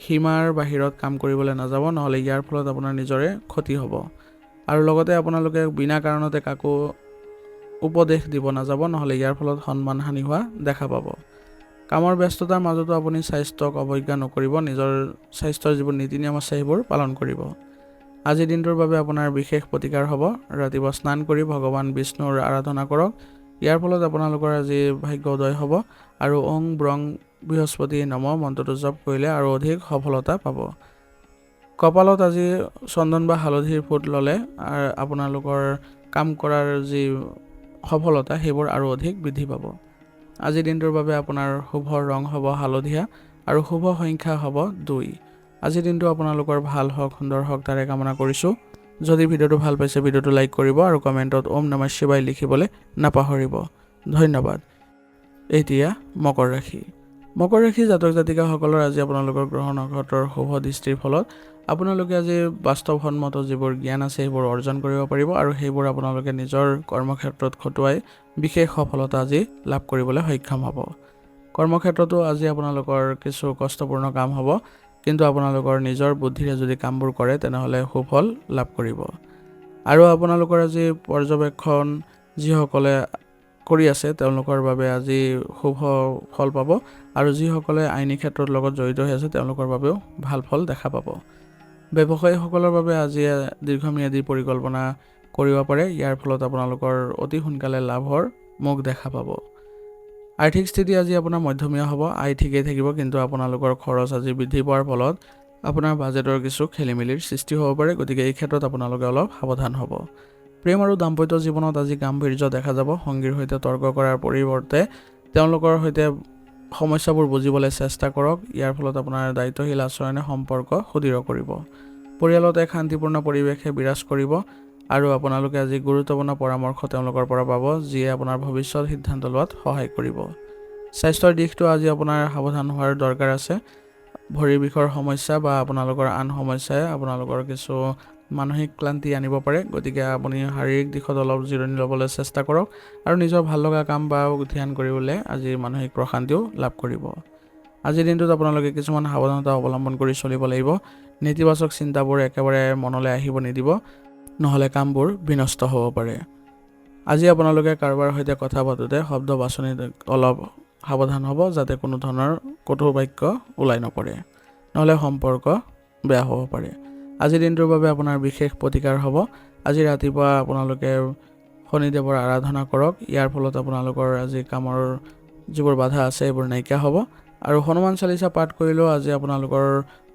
সীমাৰ বাহিৰত কাম কৰিবলৈ নাযাব, নহ'লে ইয়াৰ ফলত আপোনাৰ নিজৰে ক্ষতি হ'ব। আৰু লগতে আপোনালোকে বিনা কাৰণতে কাকো উপদেশ দিব নাযাব, নহ'লে ইয়াৰ ফলত সন্মান হানি হোৱা দেখা পাব। কামৰ ব্যস্ততাৰ মাজতো আপুনি স্বাস্থ্যক অৱজ্ঞা নকৰিব, নিজৰ স্বাস্থ্যৰ যিবোৰ নীতি নিয়ম আছে সেইবোৰ পালন কৰিব। আজিৰ দিনটোৰ বাবে আপোনাৰ বিশেষ প্ৰতিকাৰ হ'ব। ৰাতিপুৱা স্নান কৰি ভগৱান বিষ্ণুৰ আৰাধনা কৰক। ইয়াৰ ফলত আপোনালোকৰ আজি ভাগ্যোদয় হ'ব আৰু ওং ব্ৰং বৃহস্পতি নম মন্ত্ৰটো জপ কৰিলে আৰু অধিক সফলতা পাব। কপালত আজি চন্দন বা হালধিৰ ফুট ল'লে আপোনালোকৰ কাম কৰাৰ যি সফলতা সেইবোৰ আৰু অধিক বৃদ্ধি পাব। আজিৰ দিনটোৰ বাবে আপোনাৰ শুভ ৰং হ'ব হালধীয়া আৰু শুভ সংখ্যা হ'ব 2। আজিৰ দিনটো আপোনালোকৰ ভাল হওক, সুন্দৰ হওক তাৰে কামনা কৰিছোঁ। যদি ভিডিঅ'টো ভাল পাইছে ভিডিঅ'টো লাইক কৰিব আৰু কমেণ্টত ওম নমঃ শিৱায় লিখিবলৈ নাপাহৰিব। ধন্যবাদ। এতিয়া মকৰ ৰাশি। মকৰ ৰাশি জাতক জাতিকাসকলৰ আজি আপোনালোকৰ গ্ৰহ নক্ষত্ৰৰ শুভ দৃষ্টিৰ ফলত আপোনালোকে আজি বাস্তৱসন্মত যিবোৰ জ্ঞান আছে সেইবোৰ অৰ্জন কৰিব পাৰিব আৰু সেইবোৰ আপোনালোকে নিজৰ কৰ্মক্ষেত্ৰত খটুৱাই বিশেষ সফলতা আজি লাভ কৰিবলৈ সক্ষম হ'ব। কৰ্মক্ষেত্ৰতো আজি আপোনালোকৰ কিছু কষ্টপূৰ্ণ কাম হ'ব, কিন্তু আপোনালোকৰ নিজৰ বুদ্ধিৰে যদি কামবোৰ কৰে তেনেহ'লে সুফল লাভ কৰিব। আৰু আপোনালোকৰ আজি পৰ্যবেক্ষণ যিসকলে কৰি আছে তেওঁলোকৰ বাবে আজি শুভ ফল পাব, আৰু যিসকলে আইনী ক্ষেত্ৰৰ লগত জড়িত হৈ আছে তেওঁলোকৰ বাবেও ভাল ফল দেখা পাব। ব্যৱসায়ীসকলৰ বাবে আজি দীৰ্ঘম্যাদী পৰিকল্পনা কৰিব পাৰে, ইয়াৰ ফলত আপোনালোকৰ অতি সোনকালে লাভৰ মুখ দেখা পাব। আৰ্থিক স্থিতি আজি আপোনাৰ মধ্যমীয়া হ'ব, আয় ঠিকেই থাকিব, কিন্তু আপোনালোকৰ খৰচ আজি বৃদ্ধি পোৱাৰ ফলত আপোনাৰ বাজেটৰ কিছু খেলিমেলিৰ সৃষ্টি হ'ব পাৰে, গতিকে এই ক্ষেত্ৰত আপোনালোকে অলপ সাৱধান হ'ব। প্ৰেম আৰু দাম্পত্য জীৱনত আজি গাম্ভীৰ্য দেখা যাব। সংগীৰ সৈতে তৰ্ক কৰাৰ পৰিৱৰ্তে তেওঁলোকৰ সৈতে সমস্যাবোৰ বুজিবলৈ চেষ্টা কৰক। ইয়াৰ ফলত আপোনাৰ দায়িত্বশীল আচৰণে সম্পৰ্ক সুদৃঢ় কৰিব। পৰিয়ালত এক শান্তিপূৰ্ণ পৰিৱেশে বিৰাজ কৰিব আৰু আপোনালোকে আজি গুৰুত্বপূৰ্ণ পৰামৰ্শ তেওঁলোকৰ পৰা পাব, যিয়ে আপোনাৰ ভৱিষ্যত সিদ্ধান্ত লোৱাত সহায় কৰিব। স্বাস্থ্যৰ দিশটো আজি আপোনাৰ সাৱধান হোৱাৰ দৰকাৰ আছে। ভৰি বিষৰ সমস্যা বা আপোনালোকৰ আন সমস্যাই আপোনালোকৰ কিছু মানসিক ক্লান্তি আনিব পাৰে। গতিকে আপুনি শাৰীৰিক দিশত অলপ জিৰণি ল'বলৈ চেষ্টা কৰক আৰু নিজৰ ভাল লগা কাম বা ধ্যান কৰিবলৈ আজি মানসিক প্ৰশান্তিও লাভ কৰিব। আজিৰ দিনটোত আপোনালোকে কিছুমান সাৱধানতা অৱলম্বন কৰি চলিব লাগিব। নেতিবাচক চিন্তাবোৰ একেবাৰে মনলৈ আহিব নিদিব, নহ'লে কামবোৰ বিনষ্ট হ'ব পাৰে। আজি আপোনালোকে কাৰোবাৰ সৈতে কথা পাতোঁতে শব্দ বাছনিত অলপ সাৱধান হ'ব, যাতে কোনো ধৰণৰ কটু বাক্য ওলাই নপৰে, নহ'লে সম্পৰ্ক বেয়া হ'ব পাৰে। আজিৰ দিনটোৰ বাবে আপোনাৰ বিশেষ প্ৰতিকাৰ হ'ব। আজি ৰাতিপুৱা আপোনালোকে শনিদেৱৰ আৰাধনা কৰক। ইয়াৰ ফলত আপোনালোকৰ আজি কামৰ যিবোৰ বাধা আছে এইবোৰ নাইকিয়া হ'ব। আৰু হনুমান চালিচা পাঠ কৰিলেও আজি আপোনালোকৰ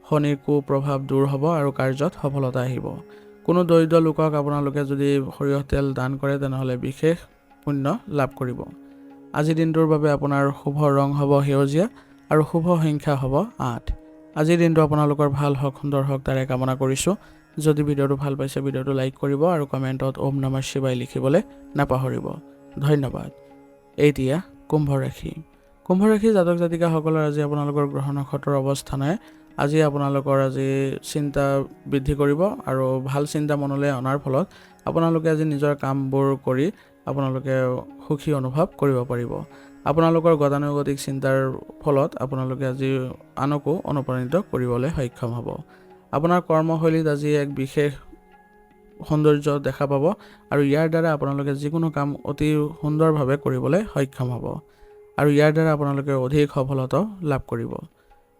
শনিৰ কুপ্ৰভাৱ দূৰ হ'ব আৰু কাৰ্যত সফলতা আহিব। কোনো দৰিদ্ৰ লোকক আপোনালোকে যদি সৰিয়হ তেল দান কৰে তেনেহ'লে বিশেষ পুণ্য লাভ কৰিব। আজিৰ দিনটোৰ বাবে আপোনাৰ শুভ ৰং হ'ব সেউজীয়া আৰু শুভ সংখ্যা হ'ব 8। আজিৰ দিনটো আপোনালোকৰ ভাল হওক, সুন্দৰ হওক তাৰে কামনা কৰিছোঁ। যদি ভিডিঅ'টো ভাল পাইছে ভিডিঅ'টো লাইক কৰিব আৰু কমেণ্টত ওম নমঃ শিৱায় লিখিবলৈ নাপাহৰিব। ধন্যবাদ। এতিয়া কুম্ভ ৰাশি। কুম্ভ ৰাশি জাতক জাতিকাসকলৰ আজি আপোনালোকৰ গ্ৰহ নক্ষত্ৰৰ অৱস্থানে আজি আপোনালোকৰ আজি চিন্তা বৃদ্ধি কৰিব আৰু ভাল চিন্তা মনলৈ অনাৰ ফলত আপোনালোকে আজি নিজৰ কামবোৰ কৰি আপোনালোকে সুখী অনুভৱ কৰিব পাৰিব। আপোনালোকৰ গতানুগতিক চিন্তাৰ ফলত আপোনালোকে আজি আনকো অনুপ্ৰাণিত কৰিবলৈ সক্ষম হ'ব। আপোনাৰ কৰ্মশৈলীত আজি এক বিশেষ সৌন্দৰ্য দেখা পাব আৰু ইয়াৰ দ্বাৰা আপোনালোকে যিকোনো কাম অতি সুন্দৰভাৱে কৰিবলৈ সক্ষম হ'ব আৰু ইয়াৰ দ্বাৰা আপোনালোকে অধিক সফলতা লাভ কৰিব।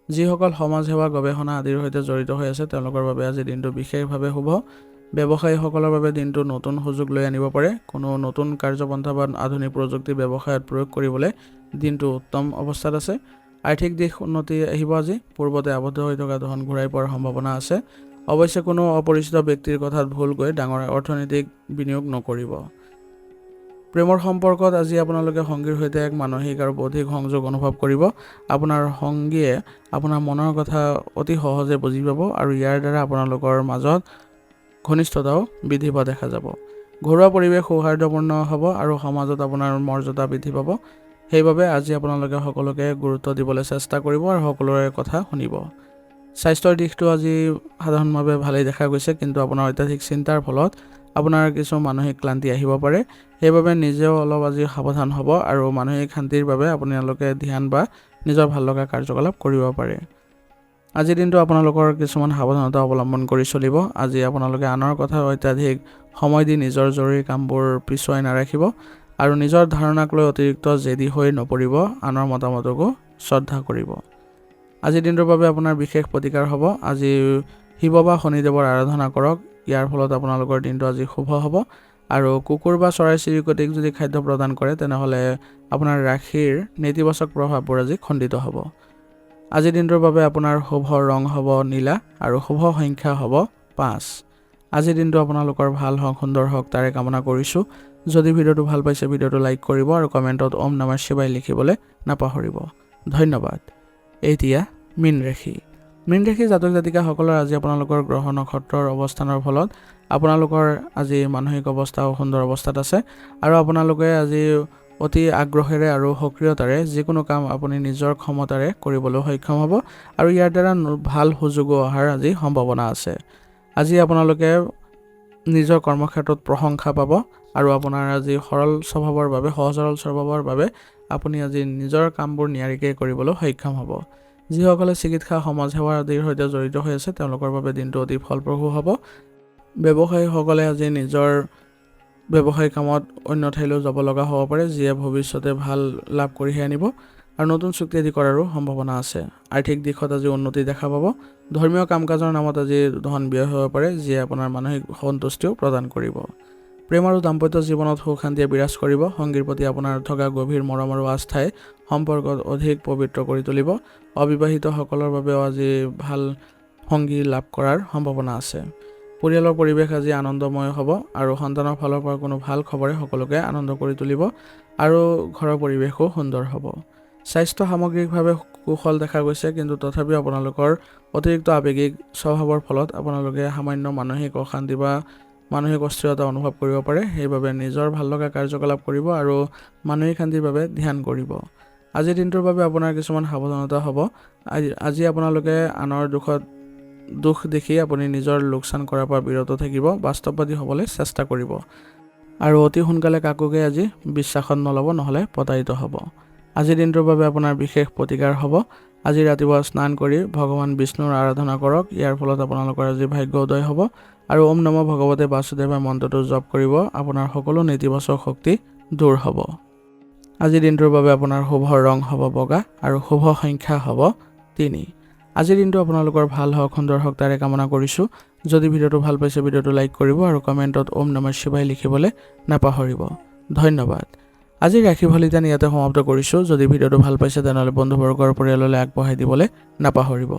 যিসকল সমাজ সেৱা গৱেষণা আদিৰ সৈতে জড়িত হৈ আছে তেওঁলোকৰ বাবে আজি দিনটো বিশেষভাৱে শুভ। ব্যৱসায়ীসকলৰ বাবে দিনটো নতুন সুযোগ লৈ আনিব পাৰে। কোনো নতুন কাৰ্যপন্থা বা আধুনিক প্ৰযুক্তি ব্যৱসায়ত প্ৰয়োগ কৰিবলৈ দিনটো উত্তম অৱস্থাত আছে। আৰ্থিক দিশ উন্নতি আহিব। আজি পূৰ্বতে আবদ্ধ হৈ থকা ধন ঘূৰাই পোৱাৰ সম্ভাৱনা আছে। অৱশ্যে কোনো অপৰিচিত ব্যক্তিৰ কথাত ভুলকৈ ডাঙৰ অৰ্থনৈতিক বিনিয়োগ নকৰিব। প্ৰেমৰ সম্পৰ্কত আজি আপোনালোকে সংগীৰ সৈতে এক মানসিক আৰু বৌদ্ধিক সংযোগ অনুভৱ কৰিব। আপোনাৰ সংগীয়ে আপোনাৰ মনৰ কথা অতি সহজে বুজি পাব আৰু ইয়াৰ দ্বাৰা আপোনালোকৰ মাজত ঘনিষ্ঠতাও বৃদ্ধি পোৱা দেখা যাব। ঘৰুৱা পৰিৱেশ সৌহাৰ্দ্যপূৰ্ণ হ'ব আৰু সমাজত আপোনাৰ মৰ্যাদা বৃদ্ধি পাব। সেইবাবে আজি আপোনালোকে সকলোকে গুৰুত্ব দিবলৈ চেষ্টা কৰিব আৰু সকলোৰে কথা শুনিব। স্বাস্থ্যৰ দিশটো আজি সাধাৰণভাৱে ভালেই দেখা গৈছে, কিন্তু আপোনাৰ অত্যাধিক চিন্তাৰ ফলত আপোনাৰ কিছু মানসিক ক্লান্তি আহিব পাৰে। সেইবাবে নিজেও অলপ আজি সাৱধান হ'ব আৰু মানসিক শান্তিৰ বাবে আপোনালোকে ধ্যান বা নিজৰ ভাল লগা কাৰ্যকলাপ কৰিব পাৰে। আজিৰ দিনটো আপোনালোকৰ কিছুমান সাৱধানতা অৱলম্বন কৰি চলিব। আজি আপোনালোকে আনৰ কথা অত্যাধিক সময় দি নিজৰ জৰুৰী কামবোৰ পিছুৱাই নাৰাখিব আৰু নিজৰ ধাৰণাক লৈ অতিৰিক্ত জেদী হৈ নপৰিব। আনৰ মতামতকো শ্ৰদ্ধা কৰিব। আজিৰ দিনটোৰ বাবে আপোনাৰ বিশেষ প্ৰতিকাৰ হ'ব। আজি শিৱ বা শনিদেৱৰ আৰাধনা কৰক। ইয়াৰ ফলত আপোনালোকৰ দিনটো আজি শুভ হ'ব আৰু কুকুৰ বা চৰাই চিৰিকটিক যদি খাদ্য প্ৰদান কৰে তেনেহ'লে আপোনাৰ ৰাশিৰ নেতিবাচক প্ৰভাৱবোৰ আজি খণ্ডিত হ'ব। আজিৰ দিনটোৰ বাবে আপোনাৰ শুভ ৰং হ'ব নীলা আৰু শুভ সংখ্যা হ'ব 5। আজিৰ দিনটো আপোনালোকৰ ভাল হওক, সুন্দৰ হওক তাৰে কামনা কৰিছোঁ। যদি ভিডিঅ'টো ভাল পাইছে ভিডিঅ'টো লাইক কৰিব আৰু কমেণ্টত ওম নমঃ শিৱায় লিখিবলৈ নাপাহৰিব। ধন্যবাদ। এতিয়া মীন ৰাশি। মীন ৰাশি জাতক জাতিকাসকলৰ আজি আপোনালোকৰ গ্ৰহ নক্ষত্ৰৰ অৱস্থানৰ ফলত আপোনালোকৰ আজি মানসিক অৱস্থাও সুন্দৰ অৱস্থাত আছে আৰু আপোনালোকে আজি অতি আগ্ৰহেৰে আৰু সক্ৰিয়তাৰে যিকোনো কাম আপুনি নিজৰ ক্ষমতাৰে কৰিবলৈ সক্ষম হ'ব আৰু ইয়াৰ দ্বাৰা ভাল সুযোগো অহাৰ আজি সম্ভাৱনা আছে। আজি আপোনালোকে নিজৰ কৰ্মক্ষেত্ৰত প্ৰশংসা পাব আৰু আপোনাৰ আজি সৰল স্বভাৱৰ বাবে সহজ সৰল স্বভাৱৰ বাবে আপুনি আজি নিজৰ কামবোৰ নিয়াৰিকৈ কৰিবলৈ সক্ষম হ'ব। যিসকলে চিকিৎসা সমাজ সেৱা আদিৰ সৈতে জড়িত হৈ আছে তেওঁলোকৰ বাবে দিনটো অতি ফলপ্ৰসূ হ'ব। ব্যৱসায়ীসকলে আজি নিজৰ ব্যৱসায়িক কামত অন্য ঠাইলৈ যাব লগা হ'ব পাৰে, যিয়ে ভৱিষ্যতে ভাল লাভ কঢ়িয়াই আনিব আৰু নতুন চুক্তি আদি কৰাৰো সম্ভাৱনা আছে। আৰ্থিক দিশত আজি উন্নতি দেখা পাব। ধৰ্মীয় কাম কাজৰ নামত আজি ধন ব্যয় হ'ব পাৰে, যিয়ে আপোনাৰ মানসিক সন্তুষ্টিও প্ৰদান কৰিব। প্ৰেম আৰু দাম্পত্য জীৱনত সুখ শান্তিয়ে বিৰাজ কৰিব। সংগীৰ প্ৰতি আপোনাৰ থকা গভীৰ মৰম আৰু আস্থাই সম্পৰ্কত অধিক পবিত্ৰ কৰি তুলিব। অবিবাহিতসকলৰ বাবেও আজি ভাল সংগী লাভ কৰাৰ সম্ভাৱনা আছে। পৰিয়ালৰ পৰিৱেশ আজি আনন্দময় হ'ব আৰু সন্তানৰ ফালৰ পৰা কোনো ভাল খবৰে সকলোকে আনন্দ কৰি তুলিব আৰু ঘৰৰ পৰিৱেশো সুন্দৰ হ'ব। স্বাস্থ্য সামগ্ৰিকভাৱে কুশল দেখা গৈছে, কিন্তু তথাপিও আপোনালোকৰ অতিৰিক্ত আৱেগিক স্বভাৱৰ ফলত আপোনালোকে সামান্য মানসিক অশান্তি বা মানসিক অস্থিৰতা অনুভৱ কৰিব পাৰে। সেইবাবে নিজৰ ভাল লগা কাৰ্যকলাপ কৰিব আৰু মানসিক শান্তিৰ বাবে ধ্যান কৰিব। আজিৰ দিনটোৰ বাবে আপোনাৰ কিছুমান সাৱধানতা হ'ব। আজি আপোনালোকে আনৰ দুখ দেখি আপুনি নিজৰ লোকচান কৰাৰ পৰা বিৰত থাকিব, বাস্তৱবাদী হ'বলৈ চেষ্টা কৰিব আৰু অতি সোনকালে কাকোকে আজি বিশ্বাসত নল'ব, নহ'লে প্ৰতাৰিত হ'ব। আজিৰ দিনটোৰ বাবে আপোনাৰ বিশেষ প্ৰতিকাৰ হ'ব। আজি ৰাতিপুৱা স্নান কৰি ভগৱান বিষ্ণুৰ আৰাধনা কৰক। ইয়াৰ ফলত আপোনালোকৰ আজি ভাগ্য উদয় হ'ব আৰু ওম নমঃ ভগৱতে বাসুদেৱায় মন্ত্ৰটো জপ কৰিব। আপোনাৰ সকলো নেতিবাচক শক্তি দূৰ হ'ব। আজিৰ দিনটোৰ বাবে আপোনাৰ শুভ ৰং হ'ব বগা আৰু শুভ সংখ্যা হ'ব 3। আজিৰ দিনটো আপোনালোকৰ ভাল হওক, সুন্দৰ হওক তাৰে কামনা কৰিছোঁ। যদি ভিডিঅ'টো ভাল পাইছে ভিডিঅ'টো লাইক কৰিব আৰু কমেণ্টত ওম নমঃ শিৱায় লিখিবলৈ নাপাহৰিব। ধন্যবাদ। আজি ৰাশি ফলিতান ইয়াতে সমাপ্ত কৰিছোঁ। যদি ভিডিঅ'টো ভাল পাইছে তেনেহ'লে বন্ধুবৰ্গৰ পৰিয়াললৈ আগবঢ়াই দিবলৈ নাপাহৰিব।